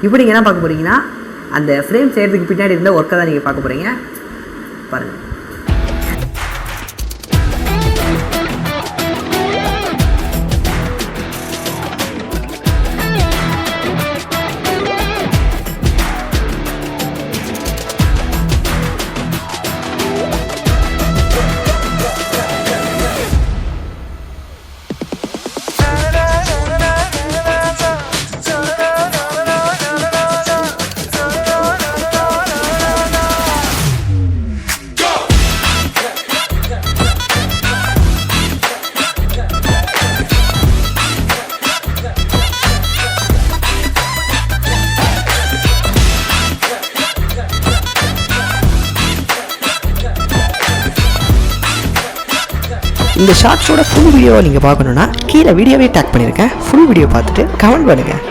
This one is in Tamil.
இப்போ நீங்கள் என்ன பார்க்க போகிறீங்கன்னா அந்த ஃப்ரேம் செய்கிறதுக்கு பின்னாடி இருந்த ஒர்க்கை தான் நீங்கள் பார்க்க போகிறீங்க. பாருங்கள். இந்த ஷார்ட்ஸோட ஃபுல் வீடியோவை நீங்கள் பார்க்கணுன்னா கீழே வீடியோவே டேக் பண்ணியிருக்கேன். ஃபுல் வீடியோ பார்த்துட்டு கமெண்ட் பண்ணுங்கள்.